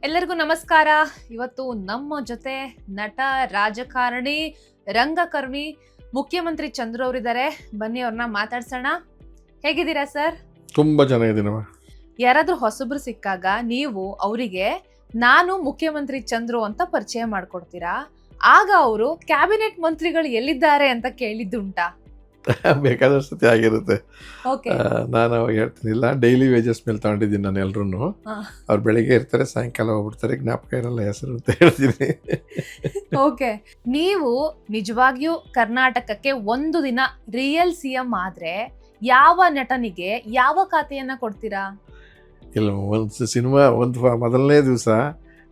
ಎಲ್ಲರಿಗೂ ನಮಸ್ಕಾರ. ಇವತ್ತು ನಮ್ಮ ಜೊತೆ ನಟ, ರಾಜಕಾರಣಿ, ರಂಗಕರ್ಮಿ, ಮುಖ್ಯಮಂತ್ರಿ ಚಂದ್ರು ಅವರಿದ್ದಾರೆ. ಬನ್ನಿ ಅವ್ರನ್ನ ಮಾತಾಡ್ಸೋಣ. ಹೇಗಿದ್ದೀರಾ ಸರ್? ತುಂಬಾ ಚೆನ್ನಾಗಿದ್ದೀನಮ್ಮ. ಯಾರಾದ್ರೂ ಹೊಸಬ್ರು ಸಿಕ್ಕಾಗ ನೀವು ಅವರಿಗೆ ನಾನು ಮುಖ್ಯಮಂತ್ರಿ ಚಂದ್ರು ಅಂತ ಪರಿಚಯ ಮಾಡ್ಕೊಡ್ತೀರಾ? ಆಗ ಅವರು ಕ್ಯಾಬಿನೆಟ್ ಮಂತ್ರಿಗಳು ಎಲ್ಲಿದ್ದಾರೆ ಅಂತ ಕೇಳಿದ್ದುಂಟಾ? ಬೇಕಾದಷ್ಟು ಸತಿ ಆಗಿರುತ್ತೆ. ಓಕೆ, ನಾನು ಅವಾಗ ಹೇಳ್ತೀನಿ, ಇಲ್ಲ ಡೈಲಿ ವೇಜಸ್ ಮೇಲೆ ತಗೊಂಡಿದ್ದೀನಿ ನಾನು ಎಲ್ರೂ. ಅವ್ರು ಬೆಳಿಗ್ಗೆ ಇರ್ತಾರೆ, ಸಾಯಂಕಾಲ ಹೋಗ್ಬಿಡ್ತಾರೆ, ಜ್ಞಾಪಕ ಇರಲ್ಲ ಹೆಸರು ಅಂತ ಹೇಳ್ತೀನಿ. ಓಕೆ. ನೀವು ನಿಜವಾಗಿಯೂ ಕರ್ನಾಟಕಕ್ಕೆ ಒಂದು ದಿನ ರಿಯಲ್ ಸಿಎಂ ಆದ್ರೆ ಯಾವ ನಟನಿಗೆ ಯಾವ ಖಾತೆಯನ್ನ ಕೊಡ್ತೀರಾ? ಇಲ್ಲ, ಒಂದು ಸಿನಿಮಾ ಮೊದಲನೇ ದಿವಸ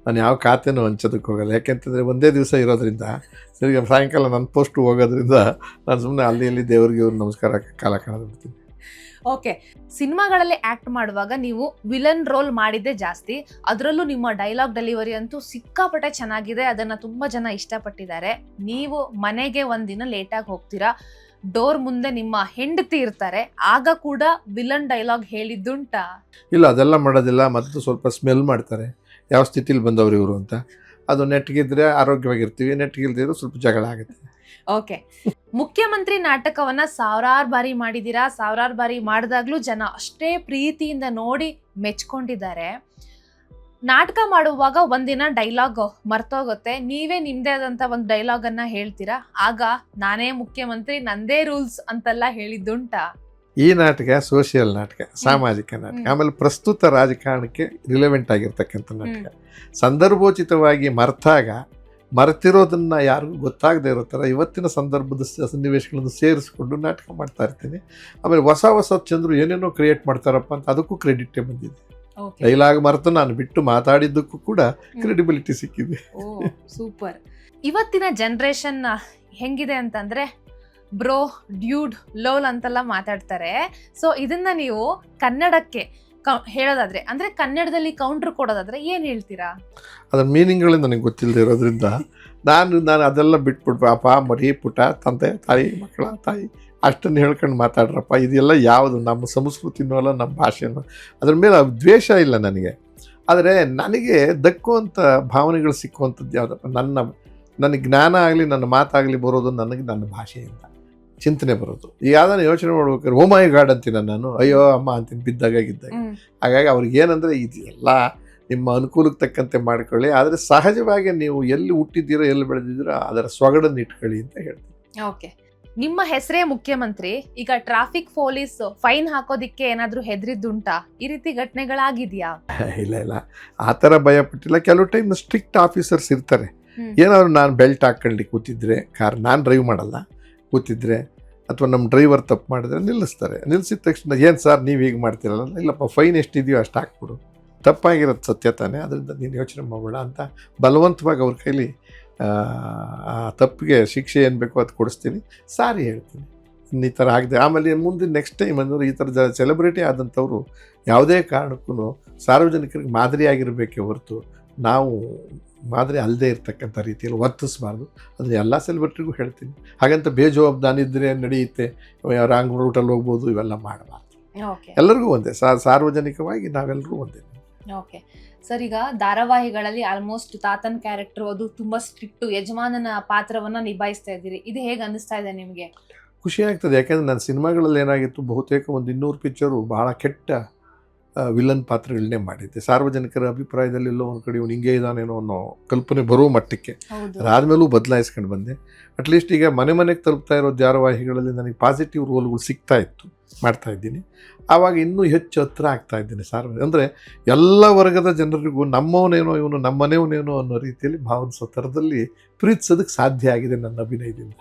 ನಾನು ಯಾವ ಖಾತೆನೂ ಹಂಚೋದಕ್ಕೆ ಹೋಗಲ್ಲ. ಯಾಕೆಂತಂದರೆ ಒಂದೇ ದಿವಸ ಇರೋದ್ರಿಂದ, ಸರಿ ಸಾಯಂಕಾಲ ನನ್ನ ಪೋಸ್ಟ್ ಹೋಗೋದ್ರಿಂದ ನಾನು ಸುಮ್ಮನೆ ಅಲ್ಲಿ ದೇವ್ರಿಗೆ ಇವ್ರು ನಮಸ್ಕಾರ ಕಾಲ ಕಾಣೋದು ಬಿಡ್ತೀನಿ. ಓಕೆ. ಸಿನಿಮಾಗಳಲ್ಲಿ ಆಕ್ಟ್ ಮಾಡುವಾಗ ನೀವು ವಿಲನ್ ರೋಲ್ ಮಾಡಿದ್ದೇ ಜಾಸ್ತಿ. ಅದರಲ್ಲೂ ನಿಮ್ಮ ಡೈಲಾಗ್ ಡೆಲಿವರಿ ಅಂತೂ ಸಿಕ್ಕಾಪಟ್ಟೆ ಚೆನ್ನಾಗಿದೆ. ಅದನ್ನ ತುಂಬಾ ಜನ ಇಷ್ಟಪಟ್ಟಿದ್ದಾರೆ. ನೀವು ಮನೆಗೆ ಒಂದಿನ ಲೇಟಾಗಿ ಹೋಗ್ತೀರಾ, ಡೋರ್ ಮುಂದೆ ನಿಮ್ಮ ಹೆಂಡತಿ ಇರ್ತಾರೆ, ಆಗ ಕೂಡ ವಿಲನ್ ಡೈಲಾಗ್ ಹೇಳಿದ್ದುಂಟಾ? ಇಲ್ಲ, ಅದೆಲ್ಲ ಮಾಡೋದಿಲ್ಲ. ಮತ್ತು ಸ್ವಲ್ಪ ಸ್ಮೆಲ್ ಮಾಡ್ತಾರೆ, ಯಾವ ಸ್ಥಿತಿಲಿ ಬಂದವರು ಇವರು ಅಂತ. ಅದು ನೆಟ್ಗಿದ್ರೆ ಆರೋಗ್ಯವಾಗಿರ್ತೀವಿ, ನೆಟ್ಗಿಲ್ದಿದ್ರು ಸ್ವಲ್ಪ ಜಗಳ ಆಗುತ್ತೆ. ಓಕೆ. ಮುಖ್ಯಮಂತ್ರಿ ನಾಟಕವನ್ನ ಸಾವಿರಾರು ಬಾರಿ ಮಾಡಿದೀರಾ. ಸಾವಿರಾರು ಬಾರಿ ಮಾಡಿದಾಗ್ಲೂ ಜನ ಅಷ್ಟೇ ಪ್ರೀತಿಯಿಂದ ನೋಡಿ ಮೆಚ್ಕೊಂಡಿದ್ದಾರೆ. ನಾಟಕ ಮಾಡುವಾಗ ಒಂದಿನ ಡೈಲಾಗ್ ಮರ್ತೋಗುತ್ತೆ, ನೀವೇ ನಿಮ್ದೇ ಆದಂತ ಒಂದು ಡೈಲಾಗ್ ಅನ್ನ ಹೇಳ್ತೀರಾ, ಆಗ ನಾನೇ ಮುಖ್ಯಮಂತ್ರಿ, ನಂದೇ ರೂಲ್ಸ್ ಅಂತೆಲ್ಲ ಹೇಳಿದ್ದುಂಟಾ? ಈ ನಾಟಕ ಸೋಷಿಯಲ್ ನಾಟಕ, ಸಾಮಾಜಿಕ ನಾಟಕ, ಆಮೇಲೆ ಪ್ರಸ್ತುತ ರಾಜಕಾರಣಕ್ಕೆ ರಿಲೆವೆಂಟ್ ಆಗಿರ್ತಕ್ಕಂಥ ನಾಟಕ. ಸಂದರ್ಭೋಚಿತವಾಗಿ ಮರೆತಿರೋದನ್ನು ಯಾರಿಗೂ ಗೊತ್ತಾಗದೇ ಇರೋ ಥರ ಇವತ್ತಿನ ಸಂದರ್ಭದ ಸನ್ನಿವೇಶಗಳನ್ನು ಸೇರಿಸ್ಕೊಂಡು ನಾಟಕ ಮಾಡ್ತಾ ಇರ್ತೀನಿ. ಆಮೇಲೆ ಹೊಸ ಚಂದ್ರು ಏನೇನೋ ಕ್ರಿಯೇಟ್ ಮಾಡ್ತಾರಪ್ಪ ಅಂತ ಅದಕ್ಕೂ ಕ್ರೆಡಿಟೇ ಬಂದಿದೆ. ಡೈಲಾಗ್ ಮರೆತು ನಾನು ಬಿಟ್ಟು ಮಾತಾಡಿದ್ದಕ್ಕೂ ಕೂಡ ಕ್ರೆಡಿಬಿಲಿಟಿ ಸಿಕ್ಕಿದೆ. ಸೂಪರ್. ಇವತ್ತಿನ ಜನರೇಷನ್ ಹೆಂಗಿದೆ ಅಂತಂದ್ರೆ ಬ್ರೋ, ಡ್ಯೂಡ್, ಲೋಲ್ ಅಂತೆಲ್ಲ ಮಾತಾಡ್ತಾರೆ. ಸೊ ಇದನ್ನ ನೀವು ಕನ್ನಡಕ್ಕೆ ಹೇಳೋದಾದ್ರೆ, ಅಂದ್ರೆ ಕನ್ನಡದಲ್ಲಿ ಕೌಂಟರ್ ಕೊಡೋದಾದ್ರೆ ಏನ್ ಹೇಳ್ತೀರಾ? ಅದರ ಮೀನಿಂಗ್ಗಳೇ ನನಗೆ ಗೊತ್ತಿಲ್ಲದೆ ಇರೋದ್ರಿಂದ ನಾನು ಅದೆಲ್ಲ ಬಿಟ್ಬಿಟ್ಟು ಅಪ್ಪ, ಮರಿ, ಪುಟ, ತಂದೆ, ತಾಯಿ, ಮಕ್ಕಳ ತಾಯಿ ಅಷ್ಟನ್ನು ಹೇಳ್ಕೊಂಡು ಮಾತಾಡ್ರಪ್ಪ. ಇದೆಲ್ಲ ಯಾವುದು ನಮ್ಮ ಸಂಸ್ಕೃತಿನೂ ಅಲ್ಲ, ನಮ್ಮ ಭಾಷೆನೂ. ಅದ್ರ ಮೇಲೆ ದ್ವೇಷ ಇಲ್ಲ ನನಗೆ. ಆದರೆ ನನಗೆ ದಕ್ಕುವಂಥ ಭಾವನೆಗಳು ಸಿಕ್ಕುವಂಥದ್ದು ಯಾವುದಪ್ಪ, ನನಗೆ ಜ್ಞಾನ ಆಗಲಿ, ನನ್ನ ಮಾತಾಗಲಿ ಬರೋದು ನನಗೆ ನನ್ನ ಭಾಷೆಯಿಂದ ಚಿಂತನೆ ಬರೋದು. ಈಗ ಯಾವ್ದಾನ ಯೋಚನೆ ಮಾಡ್ಬೇಕಾದ್ರೆ ಓ ಮೈ ಗಾಡ್ ಅಂತೀನಿ ನಾನು, ಅಯ್ಯೋ ಅಮ್ಮ ಅಂತೀನಿ ಬಿದ್ದಾಗ. ಹಾಗಾಗಿ ಅವ್ರಿಗೆ ಏನಂದರೆ, ಇದೆಲ್ಲ ನಿಮ್ಮ ಅನುಕೂಲಕ್ಕೆ ತಕ್ಕಂತೆ ಮಾಡ್ಕೊಳ್ಳಿ, ಆದರೆ ಸಹಜವಾಗಿ ನೀವು ಎಲ್ಲಿ ಹುಟ್ಟಿದ್ದೀರೋ, ಎಲ್ಲಿ ಬೆಳೆದಿದ್ದೀರೋ ಅದರ ಸೊಗಡನ್ನು ಇಟ್ಕೊಳ್ಳಿ ಅಂತ ಹೇಳ್ತೀನಿ. ಓಕೆ. ನಿಮ್ಮ ಹೆಸರೇ ಮುಖ್ಯಮಂತ್ರಿ, ಈಗ ಟ್ರಾಫಿಕ್ ಪೊಲೀಸ್ ಫೈನ್ ಹಾಕೋದಿಕ್ಕೆ ಏನಾದ್ರೂ ಹೆದರಿದ್ದುಂಟಾ? ಈ ರೀತಿ ಘಟನೆಗಳಾಗಿದೆಯಾ? ಇಲ್ಲ, ಆ ಥರ ಭಯ ಪಟ್ಟಿಲ್ಲ. ಕೆಲವು ಟೈಮ್ ಸ್ಟ್ರಿಕ್ಟ್ ಆಫೀಸರ್ಸ್ ಇರ್ತಾರೆ. ಏನಾದ್ರು ನಾನು ಬೆಲ್ಟ್ ಹಾಕ್ಕೊಂಡು ಕೂತಿದ್ರೆ, ಕಾರ್ ನಾನು ಡ್ರೈವ್ ಮಾಡಲ್ಲ, ಕೂತಿದ್ರೆ ಅಥವಾ ನಮ್ಮ ಡ್ರೈವರ್ ತಪ್ಪು ಮಾಡಿದ್ರೆ ನಿಲ್ಲಿಸ್ತಾರೆ. ನಿಲ್ಲಿಸಿದ ತಕ್ಷಣ ಏನು ಸರ್ ನೀವು ಹೀಗೆ ಮಾಡ್ತೀರಲ್ಲ, ಇಲ್ಲಪ್ಪ ಫೈನ್ ಎಷ್ಟಿದೆಯೋ ಅಷ್ಟು ಹಾಕ್ಬಿಡು, ತಪ್ಪಾಗಿರೋದು ಸತ್ಯ ತಾನೆ, ಅದರಿಂದ ನೀನು ಯೋಚನೆ ಮಾಡಬೇಡ ಅಂತ ಬಲವಂತವಾಗಿ ಅವ್ರ ಕೈಲಿ ಆ ತಪ್ಪಿಗೆ ಶಿಕ್ಷೆ ಏನು ಬೇಕೋ ಅದು ಕೊಡಿಸ್ತೀನಿ, ಸಾರಿ ಹೇಳ್ತೀನಿ. ಈ ಥರ ಆಗಿದೆ. ಆಮೇಲೆ ಮುಂದೆ ನೆಕ್ಸ್ಟ್ ಟೈಮ್ ಅಂದರೆ ಈ ಥರ ಸೆಲೆಬ್ರಿಟಿ ಆದಂಥವ್ರು ಯಾವುದೇ ಕಾರಣಕ್ಕೂ ಸಾರ್ವಜನಿಕರಿಗೆ ಮಾದರಿಯಾಗಿರಬೇಕೇ ಹೊರತು ನಾವು ಮಾದರಿ ಅಲ್ಲದೆ ಇರ್ತಕ್ಕಂಥ ರೀತಿಯಲ್ಲಿ ವರ್ತಿಸಬಾರ್ದು. ಅದನ್ನು ಎಲ್ಲ ಸೆಲೆಬ್ರಿಟಿಗೂ ಹೇಳ್ತೀನಿ. ಹಾಗಂತ ಬೇಜವಾಬ್ದಾರಿದ್ರೆ ನಡೆಯುತ್ತೆ, ರಾಂಗ್ ರೂಟಲ್ಲಿ ಹೋಗ್ಬೋದು, ಇವೆಲ್ಲ ಮಾಡಬಾರ್ದು. ಎಲ್ಲರಿಗೂ ಒಂದೇ, ಸಾರ್ವಜನಿಕವಾಗಿ ನಾವೆಲ್ಲರೂ ಒಂದೇ. ಓಕೆ ಸರ್, ಈಗ ಧಾರಾವಾಹಿಗಳಲ್ಲಿ ಆಲ್ಮೋಸ್ಟ್ ತಾತನ್ ಕ್ಯಾರೆಕ್ಟರ್ ಅದು ತುಂಬಾ ಸ್ಟ್ರಿಕ್ಟ್ ಯಜಮಾನನ ಪಾತ್ರವನ್ನ ನಿಭಾಯಿಸ್ತಾ ಇದ್ದೀರಿ. ಇದು ಹೇಗೆ ಅನ್ನಿಸ್ತಾ ಇದೆ ನಿಮಗೆ? ಖುಷಿ ಆಗ್ತದೆ. ಯಾಕೆಂದರೆ ನನ್ನ ಸಿನಿಮಾಗಳಲ್ಲಿ ಏನಾಗಿತ್ತು, ಬಹುತೇಕ ಒಂದು 200 ಪಿಕ್ಚರು ಭಾಳ ಕೆಟ್ಟ ವಿಲನ್ ಪಾತ್ರಗಳನ್ನೇ ಮಾಡಿದ್ದೆ. ಸಾರ್ವಜನಿಕರ ಅಭಿಪ್ರಾಯದಲ್ಲಿ ಎಲ್ಲೋ ಒಂದು ಕಡೆ ಇವ್ನು ಹಿಂಗೆ ಇದ್ದಾನೇನೋ ಅನ್ನೋ ಕಲ್ಪನೆ ಬರೋ ಮಟ್ಟಕ್ಕೆ ಅದಾದಮೇಲೂ ಬದಲಾಯಿಸ್ಕೊಂಡು ಬಂದೆ. ಅಟ್ಲೀಸ್ಟ್ ಈಗ ಮನೆಗೆ ತಲುಪ್ತಾ ಇರೋ ಧಾರಾವಾಹಿಗಳಲ್ಲಿ ನನಗೆ ಪಾಸಿಟಿವ್ ರೋಲ್ಗಳು ಸಿಗ್ತಾ ಇತ್ತು, ಮಾಡ್ತಾ ಇದ್ದೀನಿ. ಆವಾಗ ಇನ್ನೂ ಹೆಚ್ಚು ಹತ್ರ ಆಗ್ತಾ ಇದ್ದೀನಿ ಅಂದರೆ ಎಲ್ಲ ವರ್ಗದ ಜನರಿಗೂ ನಮ್ಮವನೇನೋ ಇವನು ನಮ್ಮನೆಯವನೇನೋ ಅನ್ನೋ ರೀತಿಯಲ್ಲಿ ಭಾವಿಸೋ ಥರದಲ್ಲಿ ಪ್ರೀತಿಸೋದಕ್ಕೆ ಸಾಧ್ಯ ಆಗಿದೆ ನನ್ನ ಅಭಿನಯದಿಂದ.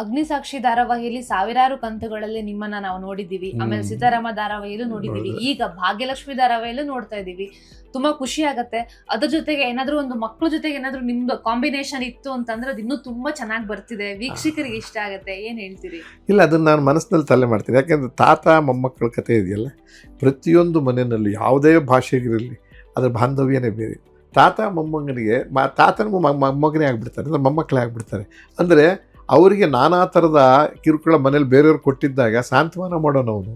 ಅಗ್ನಿಸಾಕ್ಷಿ ಧಾರಾವಾಹಿಯಲ್ಲಿ ಸಾವಿರಾರು ಕಂತುಗಳಲ್ಲಿ ನಿಮ್ಮನ್ನ ನಾವು ನೋಡಿದೀವಿ. ಆಮೇಲೆ ಸಿದ್ದರಾಮ ಧಾರಾವಾಹಿಯಲ್ಲೂ ನೋಡಿದೀವಿ, ಈಗ ಭಾಗ್ಯಲಕ್ಷ್ಮಿ ಧಾರಾವಾಹಿಯಲ್ಲೂ ನೋಡ್ತಾ ಇದೀವಿ. ತುಂಬಾ ಖುಷಿ ಆಗತ್ತೆ. ಅದ್ರ ಜೊತೆಗೆ ಏನಾದ್ರು ಒಂದು ಮಕ್ಕಳ ಜೊತೆಗೆ ಏನಾದ್ರು ನಿಮ್ದು ಕಾಂಬಿನೇಷನ್ ಇತ್ತು ಅಂತಂದ್ರೆ ಅದು ಇನ್ನೂ ತುಂಬಾ ಚೆನ್ನಾಗಿ ಬರ್ತಿದೆ, ವೀಕ್ಷಕರಿಗೆ ಇಷ್ಟ ಆಗತ್ತೆ. ಏನ್ ಹೇಳ್ತೀರಿ? ಇಲ್ಲ, ಅದನ್ನ ನಾನು ಮನಸ್ಸಿನಲ್ಲಿ ತಲೆ ಮಾಡ್ತೀನಿ. ಯಾಕೆಂದ್ರೆ ತಾತ ಮೊಮ್ಮಕ್ಕಳ ಕಥೆ ಇದೆಯಲ್ಲ, ಪ್ರತಿಯೊಂದು ಮನೆಯಲ್ಲಿ ಯಾವುದೇ ಭಾಷೆಗಿರಲಿ ಅದರ ಬಾಂಧವ್ಯನೇ ಬೇರೆ. ತಾತ ಮೊಮ್ಮಗನಿಗೆ ತಾತನ ಮೊಮ್ಮಗನೇ ಆಗ್ಬಿಡ್ತಾರೆ, ಅಂದರೆ ಮೊಮ್ಮಕ್ಕಳೇ ಆಗ್ಬಿಡ್ತಾರೆ. ಅಂದರೆ ಅವರಿಗೆ ನಾನಾ ಥರದ ಕಿರುಕುಳ ಮನೇಲಿ ಬೇರೆಯವ್ರು ಕೊಟ್ಟಿದ್ದಾಗ ಸಾಂತ್ವನ ಮಾಡೋನವನು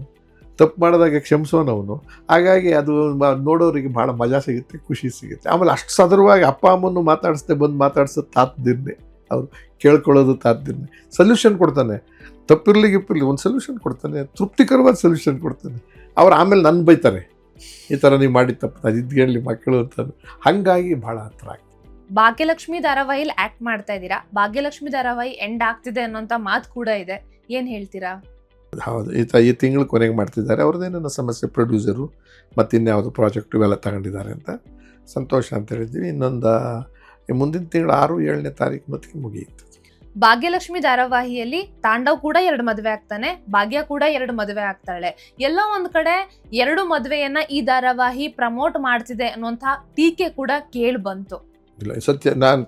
ತಪ್ಪು ಮಾಡಿದಾಗ ಕ್ಷಮಿಸೋನವನು. ಹಾಗಾಗಿ ಅದು ನೋಡೋರಿಗೆ ಭಾಳ ಮಜಾ ಸಿಗುತ್ತೆ, ಖುಷಿ ಸಿಗುತ್ತೆ. ಆಮೇಲೆ ಅಷ್ಟು ಸದೃವಾಗಿ ಅಪ್ಪ ಅಮ್ಮನ್ನು ಮಾತಾಡಿಸ್ದೆ ಬಂದು ಮಾತಾಡ್ಸೋದು ತಾತದಿರ್ನೆ, ಅವರು ಕೇಳ್ಕೊಳ್ಳೋದು ತಾತದಿರ್ನೆ. ಸೊಲ್ಯೂಷನ್ ಕೊಡ್ತಾನೆ, ತಪ್ಪಿರ್ಲಿ ಗಿಪ್ಪಿರ್ಲಿ ಒಂದು ಸೊಲ್ಯೂಷನ್ ಕೊಡ್ತಾನೆ, ತೃಪ್ತಿಕರವಾದ ಸೊಲ್ಯೂಷನ್ ಕೊಡ್ತಾನೆ. ಅವ್ರು ಆಮೇಲೆ ನನ್ನ ಬೈತಾರೆ, ಈ ಥರ ನೀವು ಮಾಡಿ ತಪ್ಪು ಅದು ಇದ್ಗೇಳಿ ಮಕ್ಕಳು ಅಂತಾರೆ. ಹಾಗಾಗಿ ಭಾಳ ಹತ್ರ ಆಗ್ತದೆ. ಭಾಗ್ಯಲಕ್ಷ್ಮಿ ಧಾರಾವಾಹಿಲಿ ಆಕ್ಟ್ ಮಾಡ್ತಾ ಇದ್ದೀರಾ, ಭಾಗ್ಯಲಕ್ಷ್ಮಿ ಧಾರಾವಾಹಿ ಎಂಡ್ ಆಗ್ತಿದೆ ಅನ್ನೋಂಥ ಮಾತು ಕೂಡ ಇದೆ, ಏನ್ ಹೇಳ್ತೀರಾ? ಹೌದು, ಈ ತಿಂಗಳು ಕೊನೆಗೆ ಮಾಡ್ತಿದ್ದಾರೆ. ಅವ್ರದ್ದೇನೋ ಸಮಸ್ಯೆ, ಪ್ರೊಡ್ಯೂಸರು ಮತ್ತು ಇನ್ಯಾವುದು ಪ್ರಾಜೆಕ್ಟು ಇವೆಲ್ಲ ತಗೊಂಡಿದ್ದಾರೆ ಅಂತ ಸಂತೋಷ ಅಂತ ಹೇಳಿದ್ವಿ. ಇನ್ನೊಂದು ಮುಂದಿನ ತಿಂಗಳು 6-7ನೇ ತಾರೀಕು ಮತ್ತಿಗೆ ಮುಗಿಯುತ್ತೆ. ಭಾಗ್ಯಲಕ್ಷ್ಮಿ ಧಾರಾವಾಹಿಯಲ್ಲಿ ತಾಂಡವ್ ಕೂಡ 2 ಮದುವೆ ಆಗ್ತಾನೆ, ಭಾಗ್ಯ ಕೂಡ 2 ಮದುವೆ ಆಗ್ತಾಳೆ. ಎಲ್ಲೋ ಒಂದ್ ಕಡೆ 2 ಮದುವೆಯನ್ನ ಈ ಧಾರಾವಾಹಿ ಪ್ರಮೋಟ್ ಮಾಡ್ತಿದೆ ಅನ್ನುವಂಥ ಟೀಕೆ ಕೂಡ ಕೇಳಿ ಬಂತು. ಇಲ್ಲ, ಸತ್ಯ. ನಾನು